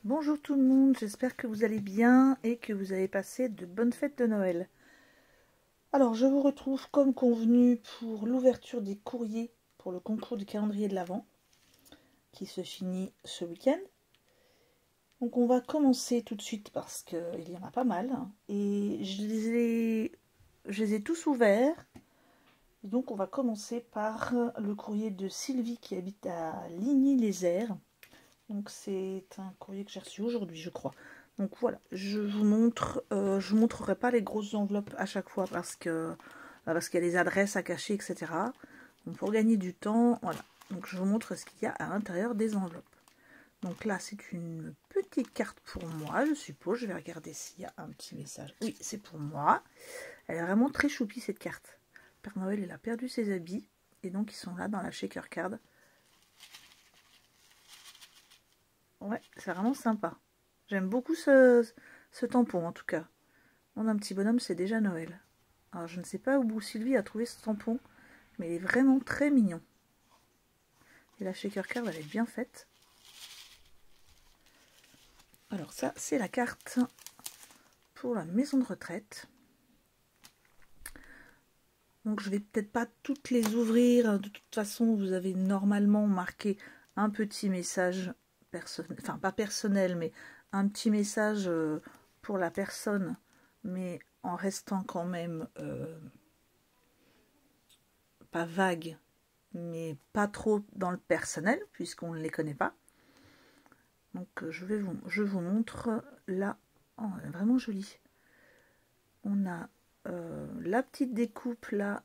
Bonjour tout le monde, j'espère que vous allez bien et que vous avez passé de bonnes fêtes de Noël. Alors je vous retrouve comme convenu pour l'ouverture des courriers pour le concours du calendrier de l'Avent qui se finit ce week-end. Donc on va commencer tout de suite parce qu'il y en a pas mal et je les ai tous ouverts. Et donc on va commencer par le courrier de Sylvie qui habite à Ligny-les-Airs. Donc c'est un courrier que j'ai reçu aujourd'hui, je crois. Donc voilà, je vous montrerai pas les grosses enveloppes à chaque fois parce qu'il y a des adresses à cacher, etc. Donc pour gagner du temps, voilà. Donc je vous montre ce qu'il y a à l'intérieur des enveloppes. Donc là, c'est une petite carte pour moi, je suppose. Je vais regarder s'il y a un petit message. Oui, c'est pour moi. Elle est vraiment très choupie cette carte. Père Noël, il a perdu ses habits et donc ils sont là dans la shaker card. Ouais, c'est vraiment sympa. J'aime beaucoup ce tampon en tout cas. Mon un petit bonhomme, c'est déjà Noël. Alors je ne sais pas où Sylvie a trouvé ce tampon, mais il est vraiment très mignon. Et la shaker card, elle est bien faite. Alors ça, c'est la carte pour la maison de retraite. Donc je vais peut-être pas toutes les ouvrir. De toute façon, vous avez normalement marqué un petit message personnel, enfin pas personnel, mais un petit message pour la personne, mais en restant quand même pas vague, mais pas trop dans le personnel, puisqu'on ne les connaît pas. Donc je vous montre là. Oh, elle est vraiment jolie. On a la petite découpe là.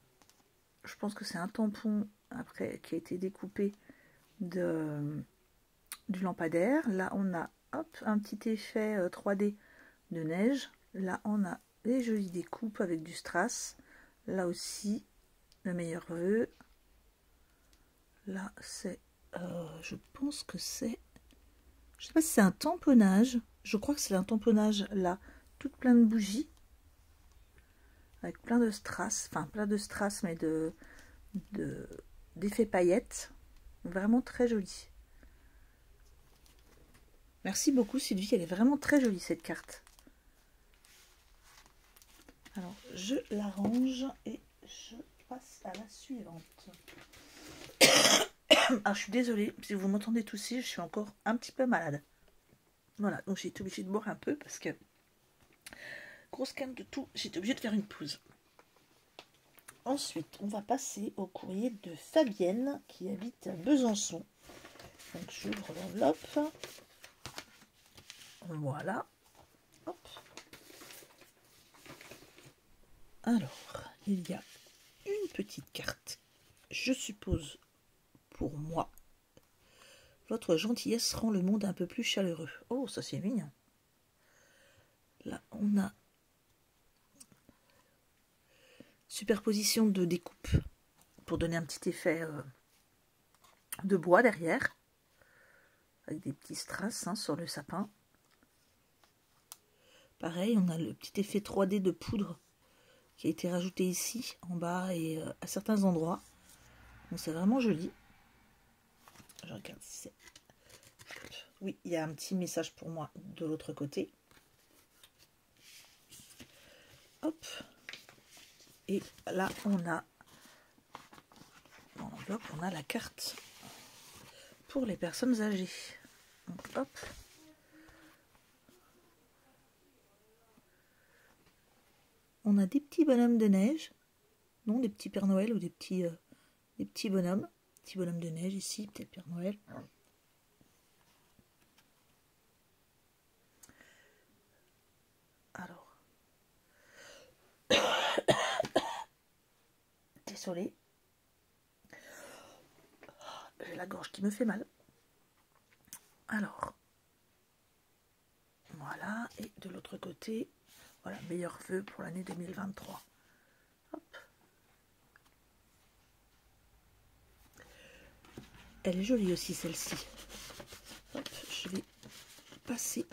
Je pense que c'est un tampon après qui a été découpé du lampadaire. Là on a hop, un petit effet 3D de neige. Là on a des jolies découpes avec du strass. Là aussi, le meilleur vœu. Là c'est, je pense que c'est, je sais pas si c'est un tamponnage. Je crois que c'est un tamponnage là, toute plein de bougies. Avec plein de strass, enfin plein de strass mais d'effets paillettes. Vraiment très joli. Merci beaucoup Sylvie, elle est vraiment très jolie cette carte. Alors je la range et je passe à la suivante. Ah, je suis désolée, si vous m'entendez tousser, je suis encore un petit peu malade. Voilà, donc j'ai été obligée de boire un peu parce que grosse canne de tout, j'ai été obligée de faire une pause. Ensuite, on va passer au courrier de Fabienne qui habite à Besançon. Donc j'ouvre l'enveloppe. Voilà. Hop. Alors, il y a une petite carte, je suppose pour moi. Votre gentillesse rend le monde un peu plus chaleureux. Oh, ça c'est mignon. Là, on a superposition de découpe pour donner un petit effet de bois derrière. Avec des petits strass sur le sapin. Pareil, on a le petit effet 3D de poudre qui a été rajouté ici, en bas et à certains endroits. Donc c'est vraiment joli. Je regarde si c'est... Oui, il y a un petit message pour moi de l'autre côté. Hop. Et là, on a dans l'enveloppe, on a la carte pour les personnes âgées. Donc, hop. On a des petits bonhommes de neige. Non, des petits Père Noël ou des petits bonhommes. Petits bonhommes de neige ici, peut-être Père Noël. Alors. Désolée. J'ai la gorge qui me fait mal. Alors. Voilà. Et de l'autre côté, voilà, meilleurs vœux pour l'année 2023. Hop. Elle est jolie aussi celle-ci. Hop, je vais passer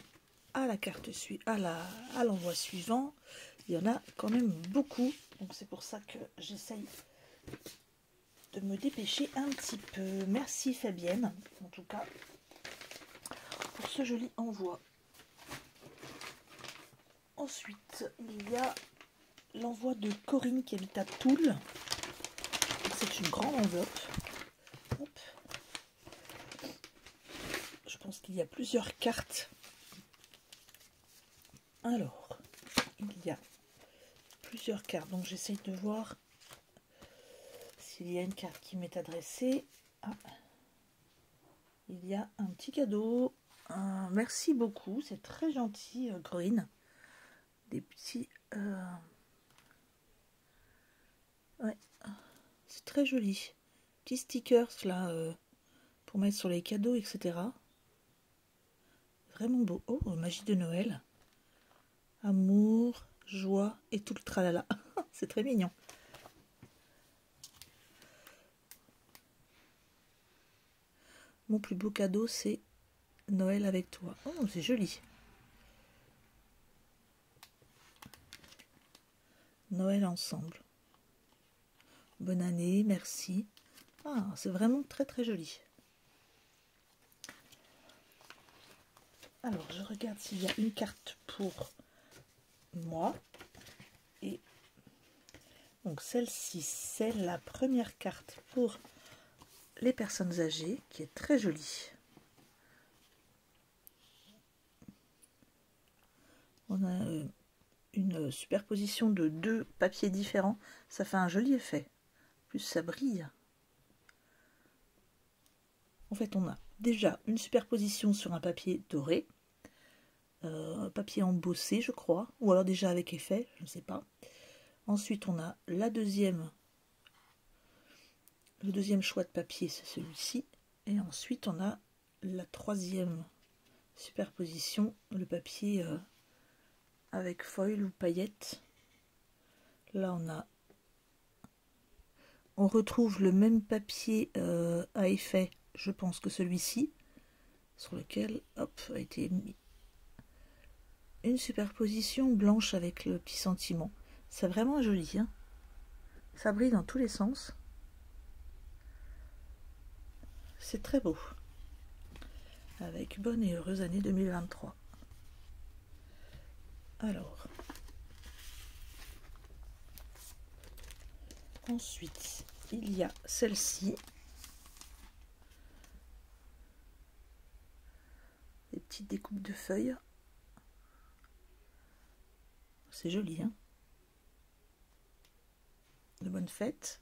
à la carte à l'envoi suivant. Il y en a quand même beaucoup, donc c'est pour ça que j'essaye de me dépêcher un petit peu. Merci Fabienne, en tout cas, pour ce joli envoi. Ensuite, il y a l'envoi de Corinne qui habite à Toul. C'est une grande enveloppe. Hop. Je pense qu'il y a plusieurs cartes. Alors, il y a plusieurs cartes. Donc, j'essaye de voir s'il y a une carte qui m'est adressée. Ah. Il y a un petit cadeau. Merci beaucoup. C'est très gentil, Corinne. Des petits... Ouais. C'est très joli. Petits stickers, là, pour mettre sur les cadeaux, etc. Vraiment beau. Oh, magie de Noël. Amour, joie et tout le tralala. C'est très mignon. Mon plus beau cadeau, c'est Noël avec toi. Oh, c'est joli. Noël ensemble. Bonne année, merci. Ah, c'est vraiment très très joli. Alors, je regarde s'il y a une carte pour moi. Et donc celle-ci, c'est la première carte pour les personnes âgées, qui est très jolie. On a une superposition de deux papiers différents. Ça fait un joli effet. En plus, ça brille. En fait, on a déjà une superposition sur un papier doré. Un papier embossé, je crois. Ou alors déjà avec effet, je ne sais pas. Ensuite, on a le deuxième choix de papier, c'est celui-ci. Et ensuite, on a la troisième superposition, le papier avec foil ou paillettes. Là, on retrouve le même papier à effet, je pense, que celui-ci, sur lequel, hop, a été mis une superposition blanche avec le petit sentiment. C'est vraiment joli, hein. Ça brille dans tous les sens. C'est très beau. Avec bonne et heureuse année 2023. Alors. Ensuite, il y a celle-ci. Des petites découpes de feuilles. C'est joli, hein. De bonne fête.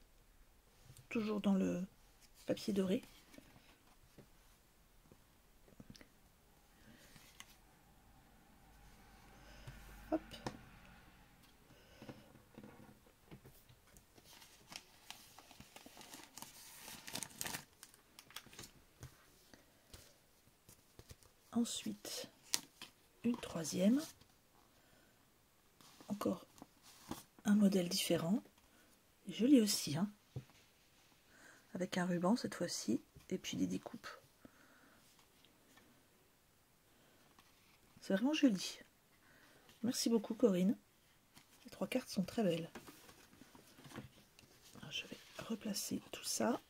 Toujours dans le papier doré. Hop. Ensuite, une troisième. Encore un modèle différent. Joli aussi, hein. Avec un ruban cette fois-ci. Et puis des découpes. C'est vraiment joli. Merci beaucoup, Corinne. Les trois cartes sont très belles. Alors, je vais replacer tout ça.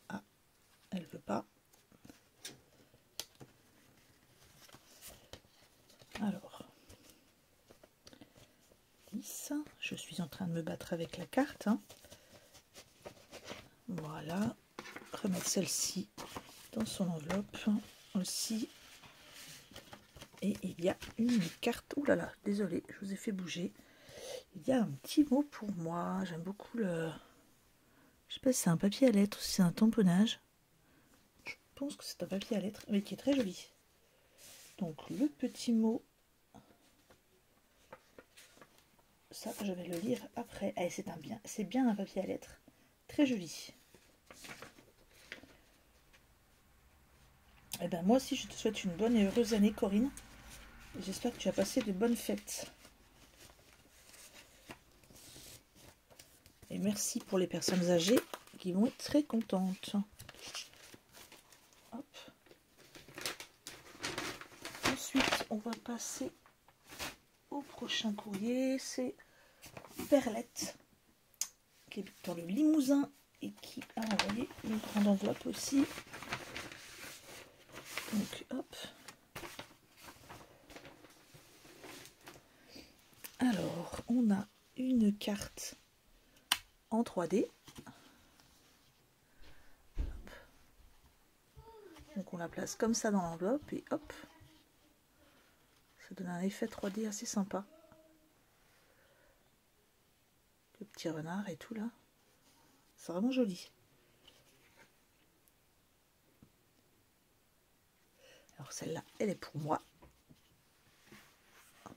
Ah, elle veut pas. Alors, 10. Je suis en train de me battre avec la carte, hein. Voilà. Remettre celle-ci dans son enveloppe aussi. Et il y a une carte. Ouh là là, désolé, je vous ai fait bouger. Il y a un petit mot pour moi. J'aime beaucoup le... Je sais pas si c'est un papier à lettres ou si c'est un tamponnage. Je pense que c'est un papier à lettres, mais qui est très joli. Donc le petit mot. Ça, je vais le lire après. Allez, c'est bien un papier à lettres. Très joli. Et ben moi aussi, je te souhaite une bonne et heureuse année, Corinne. J'espère que tu as passé de bonnes fêtes. Et merci pour les personnes âgées qui vont être très contentes. Hop. Ensuite, on va passer au prochain courrier. C'est Perlette, qui est dans le Limousin et qui a envoyé une grande enveloppe aussi. Donc hop. Alors on a une carte en 3D. Hop. Donc on la place comme ça dans l'enveloppe et hop. Ça donne un effet 3D assez sympa. Le petit renard et tout là. C'est vraiment joli. Alors celle-là, elle est pour moi.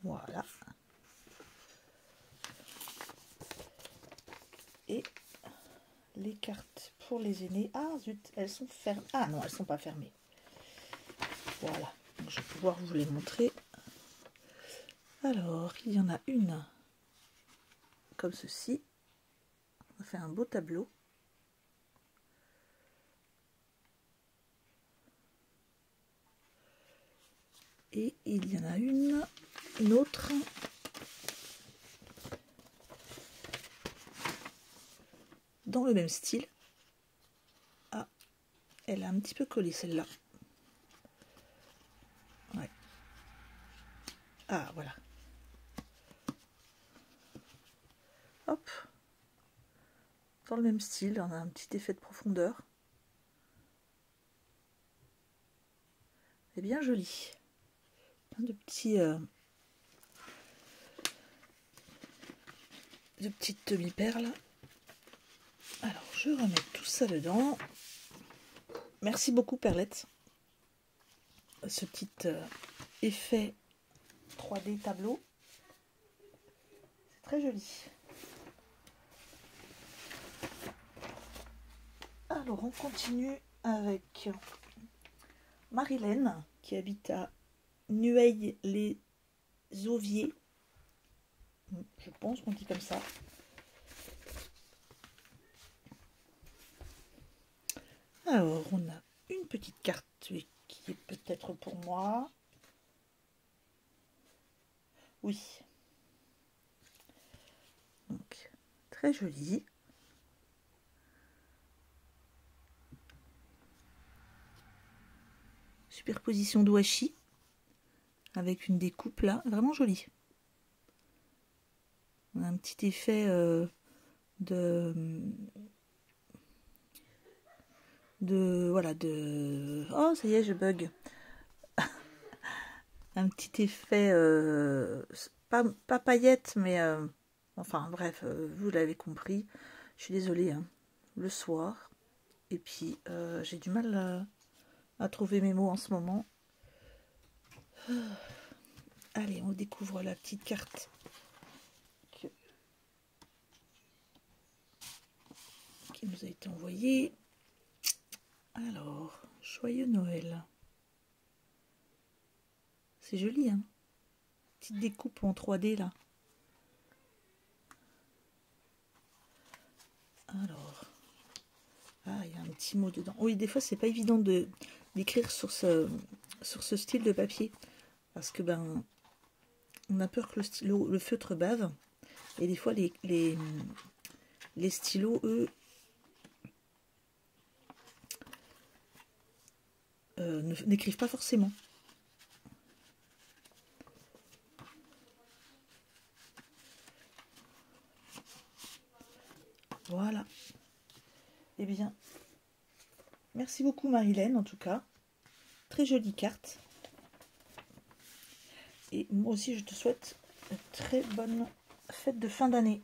Voilà. Et les cartes pour les aînés. Ah zut, elles sont fermées. Ah non, elles sont pas fermées. Voilà. Donc, je vais pouvoir vous les montrer. Alors, il y en a une comme ceci. On fait un beau tableau. Et il y en a une autre. Dans le même style. Ah, elle a un petit peu collé celle-là. Ouais. Ah, voilà. Hop. Dans le même style, on a un petit effet de profondeur. C'est bien joli. Plein de petits... de petites demi-perles. Alors, je remets tout ça dedans. Merci beaucoup, Perlette. Ce petit effet 3D tableau. C'est très joli. Alors, on continue avec Marilène, qui habite à Nueil-les-Auviers. Je pense qu'on dit comme ça. Alors, on a une petite carte qui est peut-être pour moi. Oui. Donc, très jolie. Superposition d'ouachi avec une découpe là, vraiment jolie. On a un petit effet voilà oh ça y est, je bug. Un petit effet pas paillette, mais enfin bref, vous l'avez compris. Je suis désolée, hein. Le soir, et puis j'ai du mal à trouver mes mots en ce moment. Allez, on découvre la petite carte qui nous a été envoyée. Alors, joyeux Noël. C'est joli, hein. Petite découpe en 3D là. Alors, ah, il y a un petit mot dedans. Oui, des fois c'est pas évident d'écrire sur ce style de papier, parce que ben on a peur que le feutre bave, et des fois les stylos, eux, n'écrivent pas forcément. Voilà. Eh bien, merci beaucoup Marilène, en tout cas. Très jolie carte. Et moi aussi, je te souhaite une très bonne fête de fin d'année.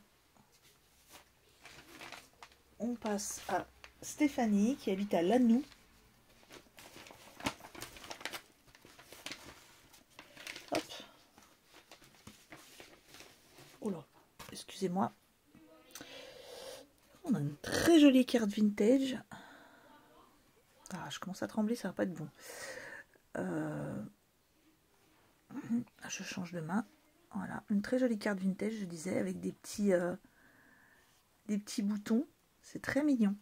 On passe à Stéphanie, qui habite à Lannou. Hop. Oula, excusez-moi. On a une très jolie carte vintage. Ah, je commence à trembler, ça va pas être bon. Je change de main. Voilà, une très jolie carte vintage, je disais, avec des petits boutons. C'est très mignon.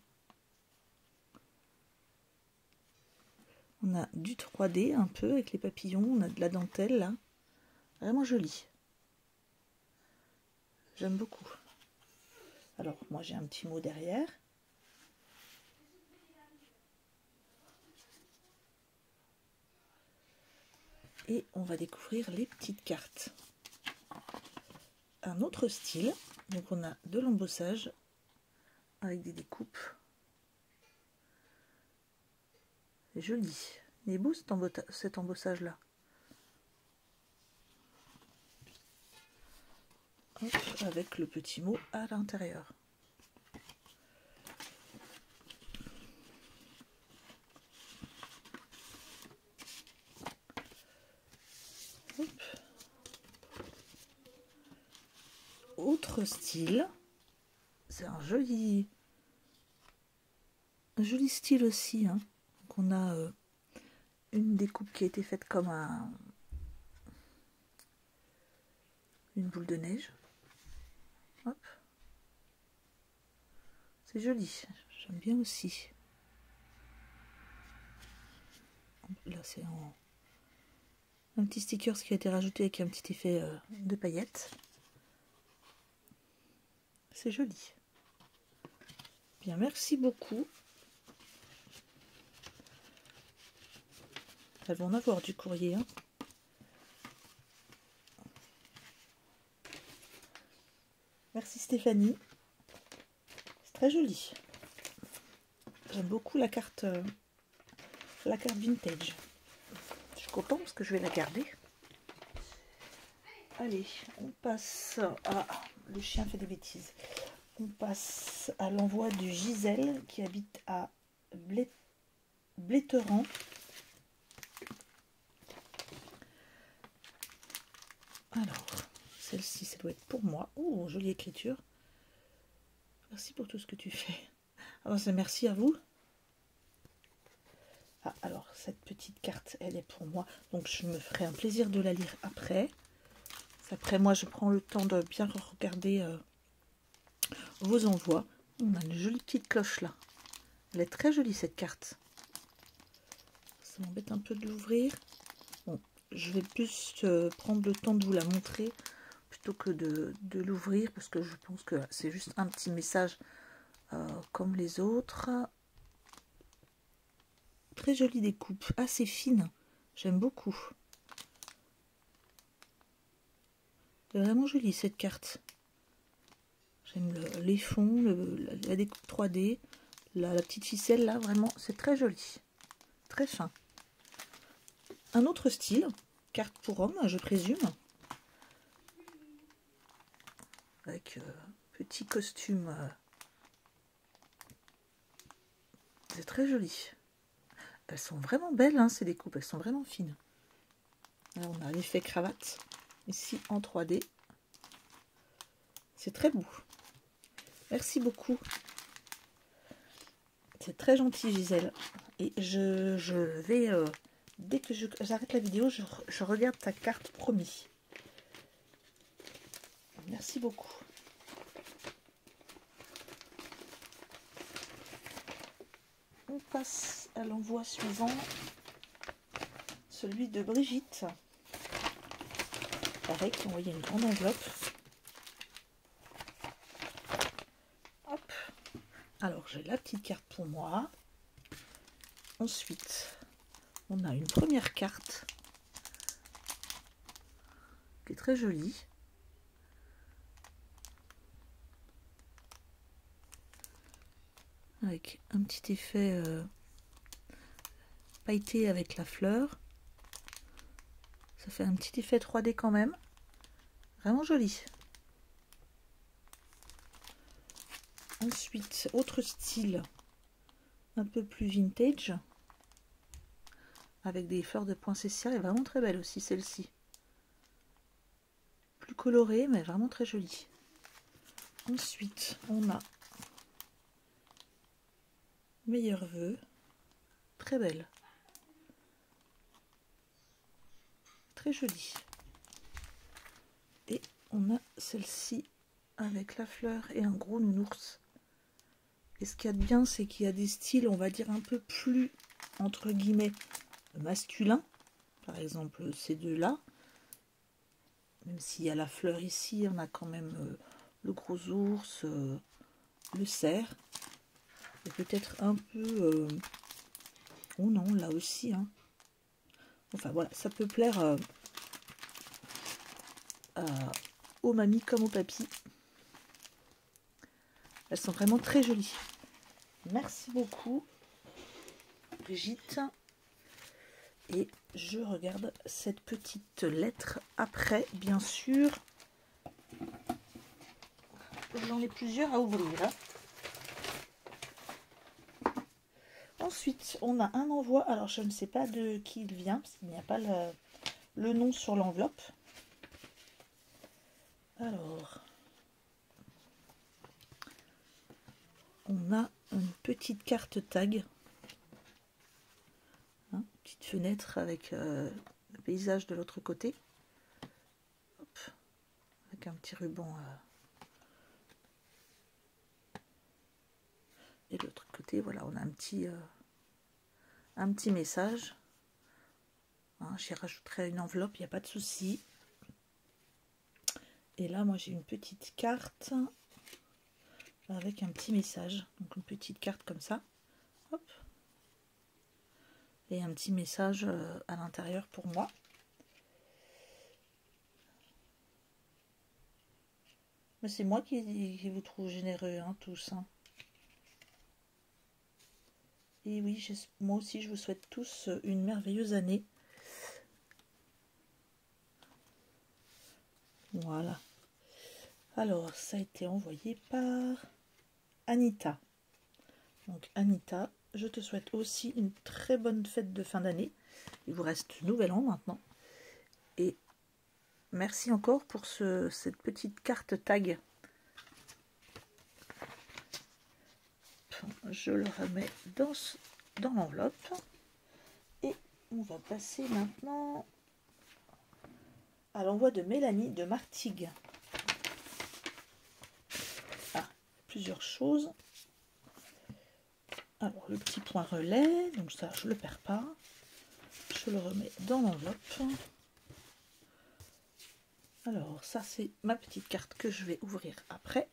On a du 3D un peu avec les papillons. On a de la dentelle là. Vraiment joli. J'aime beaucoup. Alors, moi j'ai un petit mot derrière. Et on va découvrir les petites cartes. Un autre style, donc on a de l'embossage avec des découpes. C'est joli. Il est beau cet embossage là. Avec le petit mot à l'intérieur. Autre style, c'est un joli style aussi. Hein. Donc on a une découpe qui a été faite comme une boule de neige. Hop. C'est joli, j'aime bien aussi. Là c'est un petit sticker qui a été rajouté avec un petit effet de paillettes. C'est joli. Bien, merci beaucoup. Elles vont en avoir du courrier. Hein. Merci Stéphanie. C'est très joli. J'aime beaucoup la carte vintage. Je suis contente parce que je vais la garder. Allez, on passe à... Le chien fait des bêtises. On passe à l'envoi de Gisèle qui habite à Bléteran. Alors, celle-ci, ça doit être pour moi. Oh, jolie écriture. Merci pour tout ce que tu fais. Alors, c'est merci à vous. Ah, alors, cette petite carte, elle est pour moi. Donc, je me ferai un plaisir de la lire après. Après, moi, je prends le temps de bien regarder vos envois. On a une jolie petite cloche là. Elle est très jolie cette carte. Ça m'embête un peu de l'ouvrir. Bon, je vais plus prendre le temps de vous la montrer plutôt que de l'ouvrir parce que je pense que c'est juste un petit message comme les autres. Très jolie découpe, assez fine. J'aime beaucoup. C'est vraiment jolie cette carte. J'aime les fonds, la découpe 3D, la petite ficelle là, vraiment, c'est très joli. Très fin. Un autre style, carte pour homme, je présume. Avec petit costume. C'est très joli. Elles sont vraiment belles, hein, ces découpes, elles sont vraiment fines. Là, on a l'effet cravate, ici en 3D. C'est très beau. Merci beaucoup. C'est très gentil, Gisèle. Et je vais, dès que j'arrête la vidéo, je regarde ta carte, promis. Merci beaucoup. On passe à l'envoi suivant, celui de Brigitte. Pareil, qui a envoyé une grande enveloppe. Hop. Alors, j'ai la petite carte pour moi. Ensuite, on a une première carte qui est très jolie. Avec un petit effet pailleté avec la fleur. Ça fait un petit effet 3D quand même. Vraiment joli. Ensuite, autre style, un peu plus vintage. Avec des fleurs de poinsettia. Elle est vraiment très belle aussi celle-ci. Plus colorée, mais vraiment très jolie. Ensuite, on a Meilleurs vœux. Très belle. Très jolie. Et on a celle-ci avec la fleur et un gros nounours. Et ce qu'il y a de bien, c'est qu'il y a des styles, on va dire, un peu plus, entre guillemets, masculins. Par exemple, ces deux-là. Même s'il y a la fleur ici, on a quand même le gros ours, le cerf. Et peut-être un peu... oh non, là aussi, hein. Enfin voilà, ça peut plaire aux mamies comme aux papis. Elles sont vraiment très jolies. Merci beaucoup, Brigitte. Et je regarde cette petite lettre après, bien sûr. J'en ai plusieurs à ouvrir. Ensuite, on a un envoi. Alors, je ne sais pas de qui il vient, parce qu'il n'y a pas le nom sur l'enveloppe. Alors, on a une petite carte tag. Hein, petite fenêtre avec le paysage de l'autre côté. Hop, avec un petit ruban. Et de l'autre côté, voilà, on a un petit message. Hein, j'y rajouterai une enveloppe, il n'y a pas de souci. Et là, moi, j'ai une petite carte avec un petit message. Donc, une petite carte comme ça. Hop. Et un petit message à l'intérieur pour moi. Mais c'est moi qui vous trouve généreux, hein, tous. Hein. Et oui, moi aussi, je vous souhaite tous une merveilleuse année. Voilà. Alors, ça a été envoyé par Anita. Donc, Anita, je te souhaite aussi une très bonne fête de fin d'année. Il vous reste nouvel an maintenant. Et merci encore pour cette petite carte tag. Je le remets dans l'enveloppe. Et on va passer maintenant à l'envoi de Mélanie de Martigues. Ah, plusieurs choses. Alors, le petit point relais, donc ça, je ne le perds pas. Je le remets dans l'enveloppe. Alors, ça, c'est ma petite carte que je vais ouvrir après.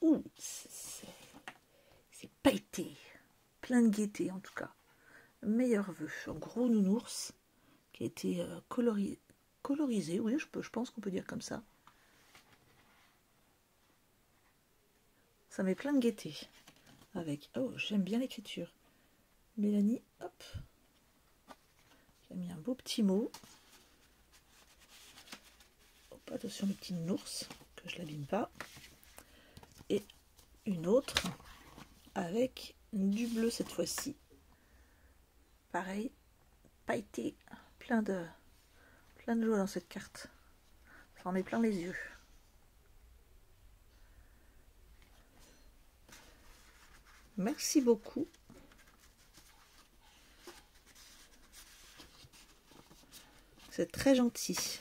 Ouh, c'est pailleté. Plein de gaieté, en tout cas. Meilleur vœu. Un gros nounours qui a été colorisé. Oui, je pense qu'on peut dire comme ça. Ça met plein de gaieté. Avec, oh, j'aime bien l'écriture. Mélanie, hop. J'ai mis un beau petit mot. Hop, attention le petit nounours, que je l'abîme pas. Et une autre avec du bleu cette fois-ci. Pareil, pailleté, plein de joie dans cette carte. Ça en met plein les yeux. Merci beaucoup. C'est très gentil.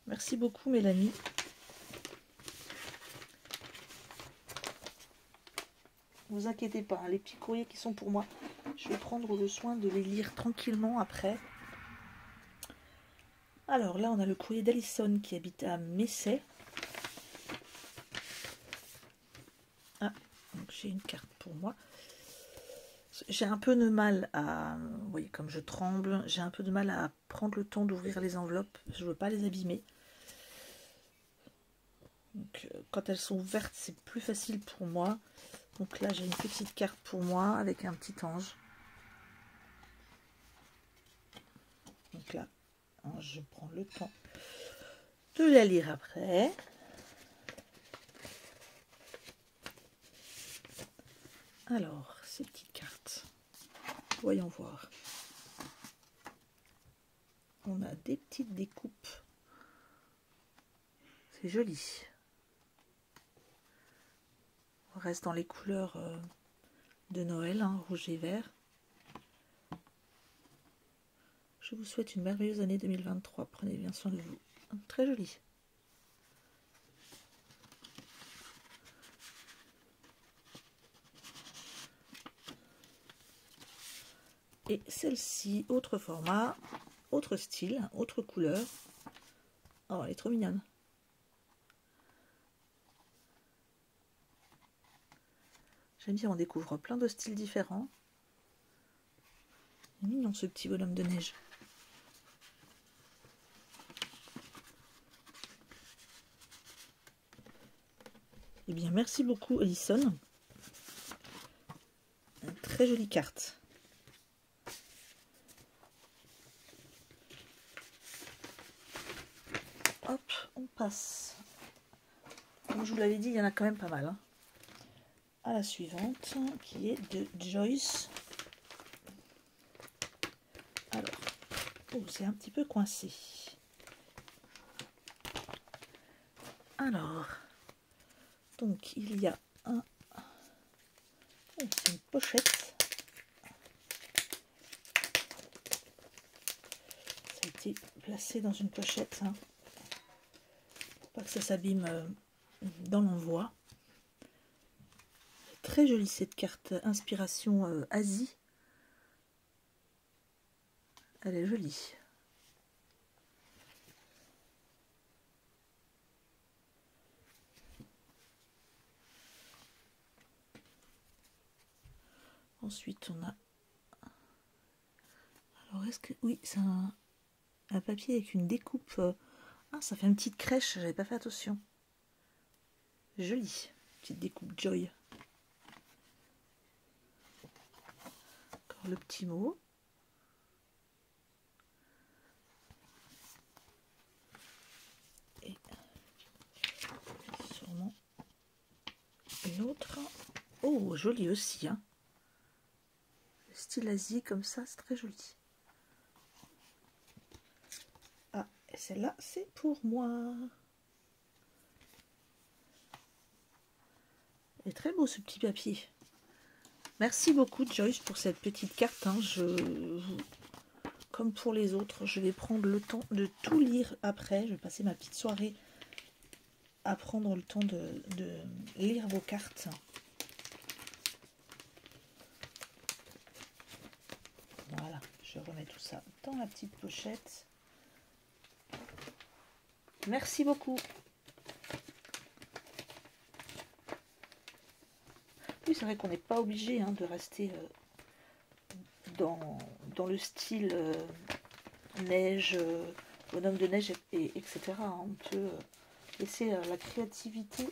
Merci beaucoup Mélanie. Ne vous inquiétez pas, les petits courriers qui sont pour moi, je vais prendre le soin de les lire tranquillement après. Alors là, on a le courrier d'Alison qui habite à Messey. Ah, donc j'ai une carte pour moi. J'ai un peu de mal à... Vous voyez, comme je tremble, j'ai un peu de mal à prendre le temps d'ouvrir les enveloppes. Je ne veux pas les abîmer. Donc, quand elles sont ouvertes, c'est plus facile pour moi. Donc là, j'ai une petite carte pour moi avec un petit ange. Donc là, je prends le temps de la lire après. Alors, ces petites cartes. Voyons voir. On a des petites découpes. C'est joli. On reste dans les couleurs de Noël, hein, rouge et vert. Je vous souhaite une merveilleuse année 2023. Prenez bien soin de vous. Très joli. Et celle-ci, autre format, autre style, autre couleur. Oh, elle est trop mignonne. J'aime bien, on découvre plein de styles différents. Il est mignon ce petit bonhomme de neige. Eh bien, merci beaucoup, Alison. Une très jolie carte. Hop, on passe. Comme je vous l'avais dit, il y en a quand même pas mal. Hein. À la suivante, qui est de Joyce. Alors, oh, c'est un petit peu coincé. Alors, donc il y a un... Oh, c'est une pochette. Ça a été placé dans une pochette. Hein, pour pas que ça s'abîme dans l'envoi. Très jolie cette carte inspiration Asie. Elle est jolie. Ensuite on a... Alors est-ce que... Oui, c'est un papier avec une découpe. Ah, ça fait une petite crèche, j'avais pas fait attention. Jolie. Petite découpe Joy. Encore le petit mot. Et sûrement une autre. Oh, jolie aussi. Hein. Le style Asie comme ça, c'est très joli. Ah, et celle-là, c'est pour moi. Il est très beau ce petit papier. Merci beaucoup Joyce pour cette petite carte. Hein. Comme pour les autres, je vais prendre le temps de tout lire après. Je vais passer ma petite soirée à prendre le temps de lire vos cartes. Voilà, je remets tout ça dans la petite pochette. Merci beaucoup. Oui, c'est vrai qu'on n'est pas obligé hein, de rester dans le style neige, bonhomme de neige, etc. On peut laisser la créativité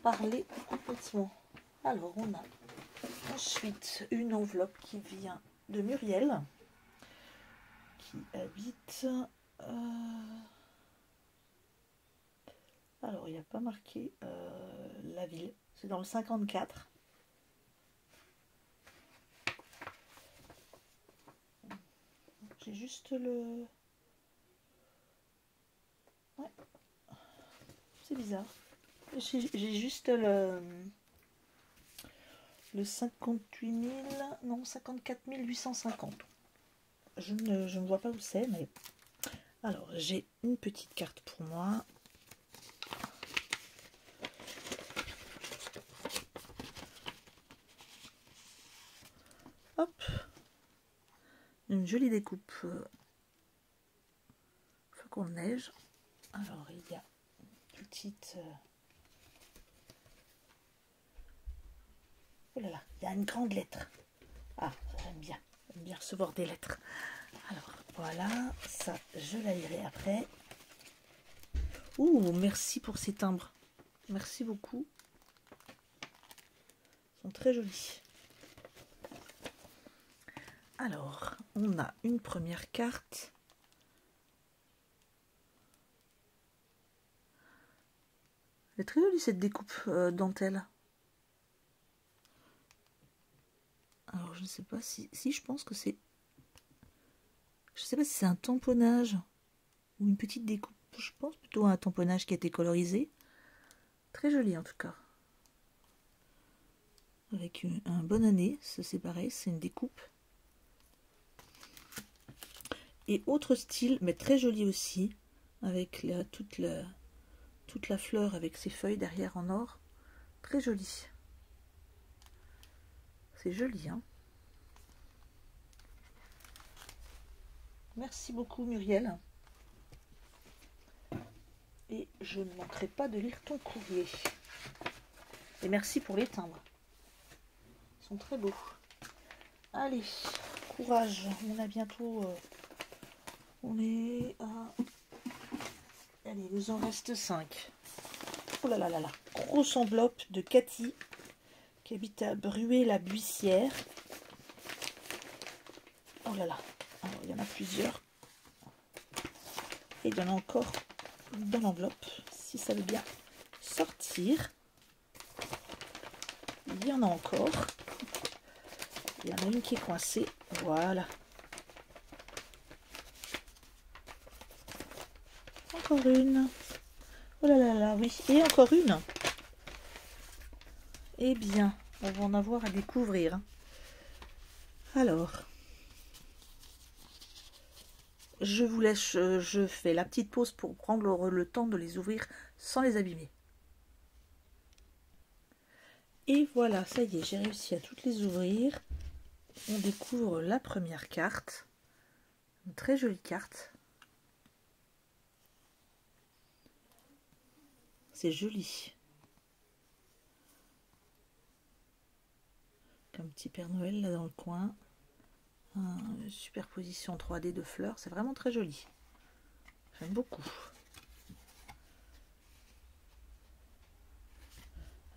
parler complètement. Alors, on a ensuite une enveloppe qui vient de Muriel, qui habite... Alors, il n'y a pas marqué la ville. C'est dans le 54. J'ai juste le... Ouais. C'est bizarre. J'ai juste le 58 000... Non, 54 850. Je ne vois pas où c'est, mais... Alors, j'ai une petite carte pour moi. Hop, une jolie découpe flocon de neige. Alors il y a une petite... Oh là là, il y a une grande lettre. Ah, j'aime bien recevoir des lettres. Alors voilà, ça je la lirai après. Ouh, merci pour ces timbres. Merci beaucoup. Ils sont très jolis. Alors, on a une première carte. Elle est très jolie cette découpe dentelle. Alors, je ne sais pas si je pense que c'est... Je ne sais pas si c'est un tamponnage ou une petite découpe. Je pense plutôt à un tamponnage qui a été colorisé. Très joli en tout cas. Avec un bon année, c'est pareil, c'est une découpe. Et autre style, mais très joli aussi, avec toute la fleur avec ses feuilles derrière en or. Très joli. C'est joli, hein. Merci beaucoup Muriel. Et je ne manquerai pas de lire ton courrier. Et merci pour les timbres. sont très beaux. Allez, courage, on a bientôt... on est à... Allez, il nous en reste 5. Oh là là là là, grosse enveloppe de Cathy, qui habite à Bruay-la-Buissière. Oh là là, alors, il y en a plusieurs. Et il y en a encore dans l'enveloppe, si ça veut bien sortir. Il y en a encore. Il y en a une qui est coincée. Voilà. Encore une. Oh là là là, oui. Et encore une. Eh bien, on va en avoir à découvrir. Alors, je vous laisse, je fais la petite pause pour prendre le temps de les ouvrir sans les abîmer. Et voilà, ça y est, j'ai réussi à toutes les ouvrir. On découvre la première carte. Une très jolie carte. C'est joli. Un petit Père Noël là dans le coin. Une superposition 3D de fleurs. C'est vraiment très joli. J'aime beaucoup.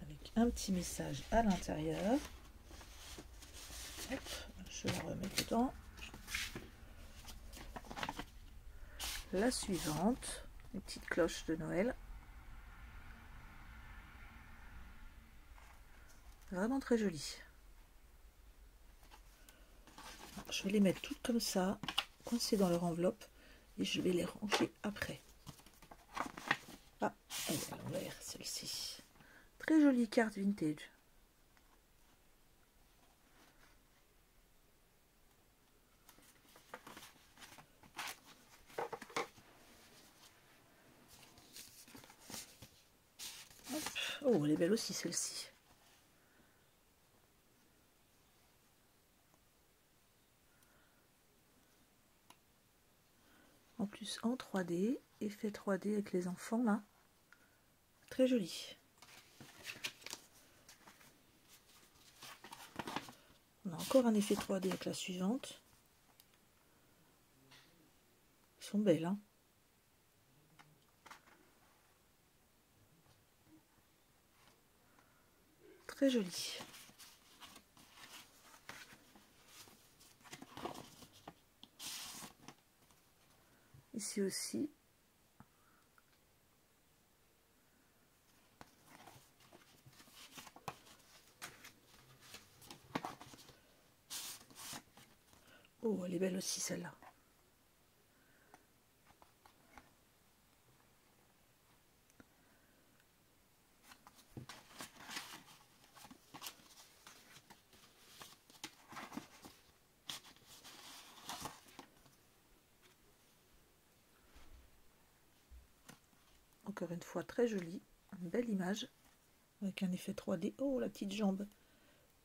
Avec un petit message à l'intérieur. Hop, je la remets dedans. La suivante. Une petite cloche de Noël. Vraiment très jolie. Je vais les mettre toutes comme ça, coincées dans leur enveloppe, et je vais les ranger après. Ah, elle est à l'envers, celle-ci. Très jolie carte vintage. Hop. Oh, elle est belle aussi celle-ci. En plus en 3D, effet 3D avec les enfants là. Très joli. On a encore un effet 3D avec la suivante. Elles sont belles, hein. Très joli. Ici aussi. Oh, elle est belle aussi celle-là. Encore une fois très jolie, une belle image avec un effet 3D. Oh, la petite jambe,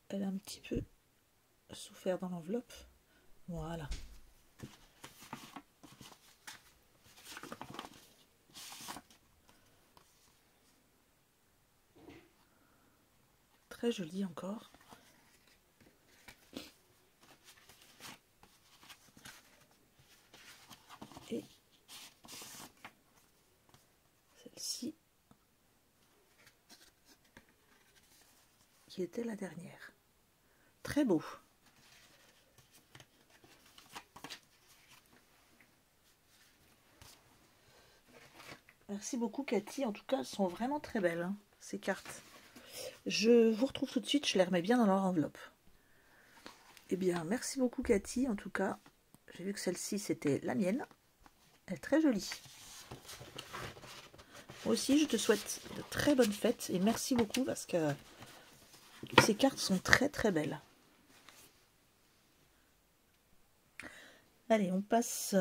elle a un petit peu souffert dans l'enveloppe. Voilà. Très jolie encore. Et celle-ci qui était la dernière. Très beau. Merci beaucoup Cathy, en tout cas elles sont vraiment très belles, hein, ces cartes. Je vous retrouve tout de suite, je les remets bien dans leur enveloppe. Eh bien merci beaucoup Cathy, en tout cas, j'ai vu que celle-ci c'était la mienne. Elle est très jolie. Moi aussi je te souhaite de très bonnes fêtes et merci beaucoup parce que ces cartes sont très très belles. Allez, on passe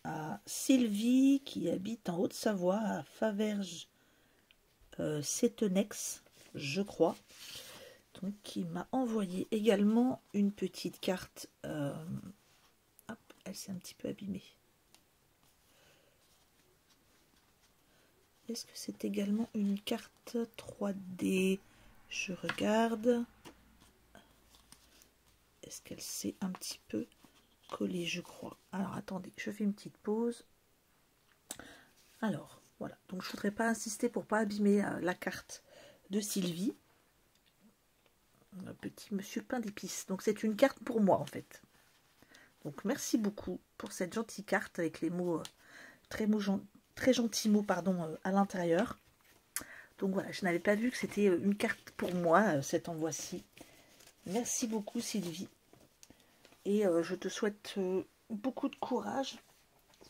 à Sylvie qui habite en Haute-Savoie, à Faverges-Sétenex, je crois. Donc, qui m'a envoyé également une petite carte. Hop, elle s'est un petit peu abîmée. Est-ce que c'est également une carte 3D? Je regarde. Est-ce qu'elle s'est un petit peu collée, je crois. Alors attendez, je fais une petite pause. Alors voilà, donc je ne voudrais pas insister pour pas abîmer la carte de Sylvie. Un petit monsieur pain d'épices. Donc c'est une carte pour moi en fait. Donc merci beaucoup pour cette gentille carte avec les mots, très gentils mots pardon, à l'intérieur. Donc voilà, je n'avais pas vu que c'était une carte pour moi, cette envoi-ci. Merci beaucoup Sylvie. Et je te souhaite beaucoup de courage.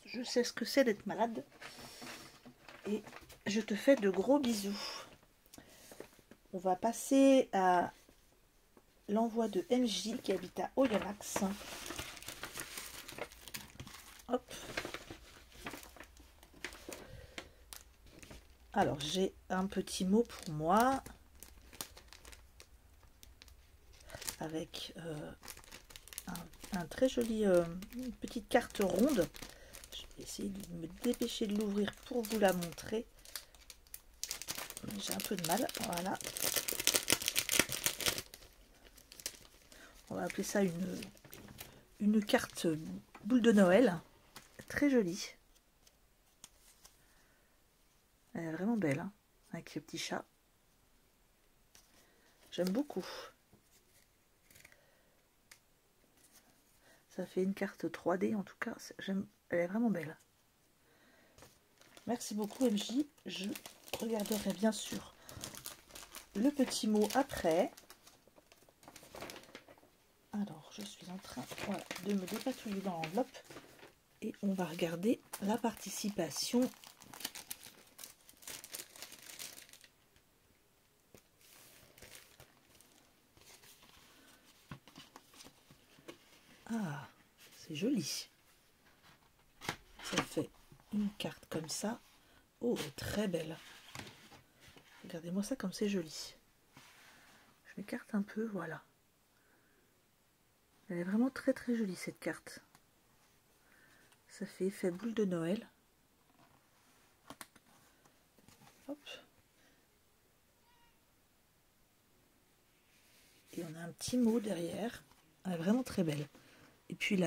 Je sais ce que c'est d'être malade. Et je te fais de gros bisous. On va passer à l'envoi de MJ qui habite à Oyonnax. Hop. Alors, j'ai un petit mot pour moi. Avec un très joli, une petite carte ronde. Je vais essayer de me dépêcher de l'ouvrir pour vous la montrer. J'ai un peu de mal. Voilà. On va appeler ça une carte boule de Noël. Très jolie. Elle est vraiment belle, hein, avec le petit chat. J'aime beaucoup. Ça fait une carte 3D en tout cas. Elle est vraiment belle. Merci beaucoup MJ. Je regarderai bien sûr le petit mot après. Alors, je suis en train voilà, de me dépatouiller dans l'enveloppe. Et on va regarder la participation. Ah, c'est joli. Ça fait une carte comme ça. Oh, très belle. Regardez-moi ça comme c'est joli. Je m'écarte un peu, voilà. Elle est vraiment très très jolie cette carte. Ça fait effet boule de Noël. Hop. Et on a un petit mot derrière. Elle est vraiment très belle. Et puis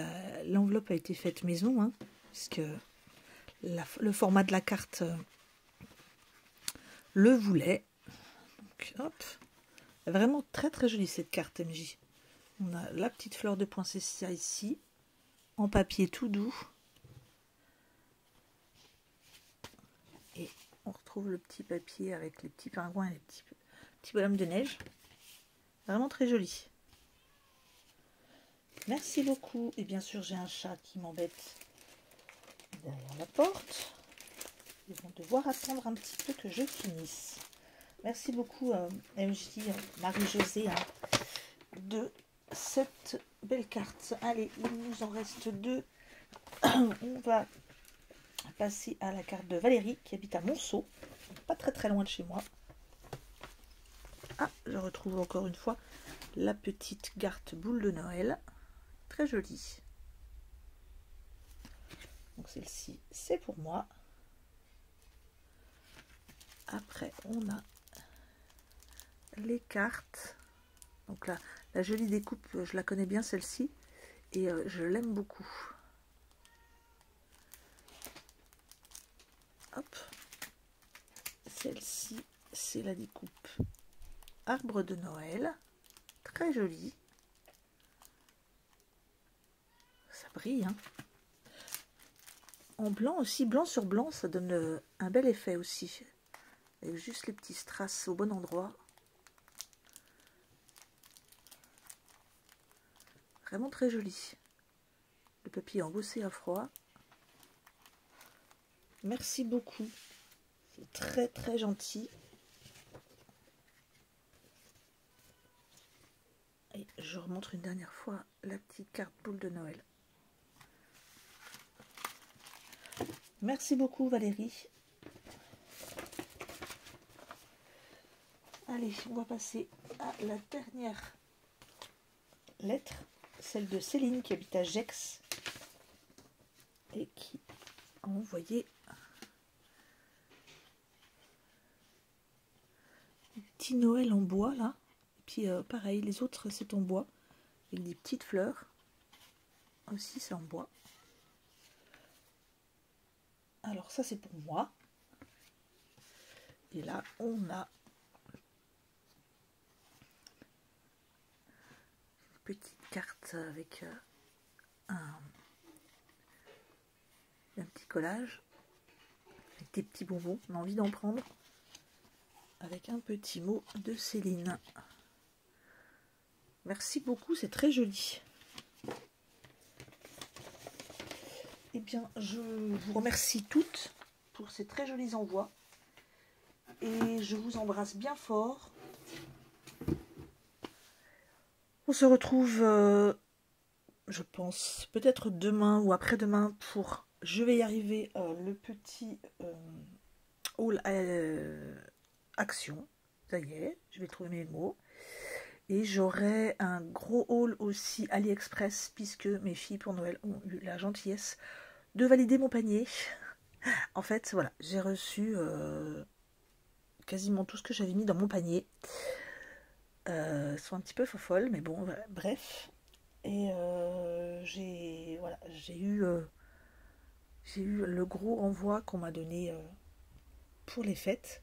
l'enveloppe a été faite maison, hein, puisque le format de la carte le voulait. Donc, hop. Vraiment très très jolie cette carte MJ. On a la petite fleur de poinsettia ici, en papier tout doux. Et on retrouve le petit papier avec les petits pingouins et les petits bonhommes de neige. Vraiment très joli. Merci beaucoup. Et bien sûr, j'ai un chat qui m'embête derrière la porte. Ils vont devoir attendre un petit peu que je finisse. Merci beaucoup MJ, Marie-Josée, hein, de cette belle carte. Allez, il nous en reste deux. On va passer à la carte de Valérie qui habite à Monceau, pas très très loin de chez moi. Ah, je retrouve encore une fois la petite carte boule de Noël. Très jolie. Donc celle-ci, c'est pour moi. Après, on a les cartes. Donc là, la jolie découpe, je la connais bien celle-ci. Et je l'aime beaucoup. Hop. Celle-ci, c'est la découpe arbre de Noël. Très jolie. Ça brille, hein. En blanc aussi, blanc sur blanc, ça donne un bel effet aussi. Avec juste les petits strass au bon endroit. Vraiment très joli. Le papier embossé à froid. Merci beaucoup. C'est très très gentil. Et je remontre une dernière fois la petite carte boule de Noël. Merci beaucoup Valérie. Allez, on va passer à la dernière lettre, celle de Céline qui habite à Gex et qui a envoyé un petit Noël en bois là. Et puis pareil, les autres c'est en bois avec des petites fleurs. Aussi, c'est en bois. Alors ça, c'est pour moi. Et là, on a une petite carte avec un petit collage. Avec des petits bonbons. On a envie d'en prendre. Avec un petit mot de Céline. Merci beaucoup, c'est très joli. Eh bien, je vous remercie toutes pour ces très jolis envois. Et je vous embrasse bien fort. On se retrouve, je pense, peut-être demain ou après-demain pour, je vais y arriver, le petit haul action. Ça y est, je vais trouver mes mots. Et j'aurai un gros haul aussi AliExpress puisque mes filles pour Noël ont eu la gentillesse de valider mon panier. En fait, voilà, j'ai reçu quasiment tout ce que j'avais mis dans mon panier. Elles sont un petit peu folles, mais bon, voilà, bref. Et j'ai eu le gros envoi qu'on m'a donné pour les fêtes.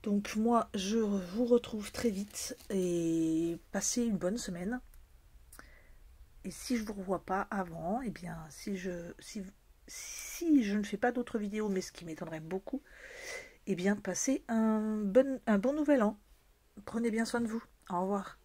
Donc moi, je vous retrouve très vite et passez une bonne semaine. Et si je ne vous revois pas avant, eh bien, si je ne fais pas d'autres vidéos, mais ce qui m'étonnerait beaucoup, eh bien, passez un bon nouvel an. Prenez bien soin de vous. Au revoir.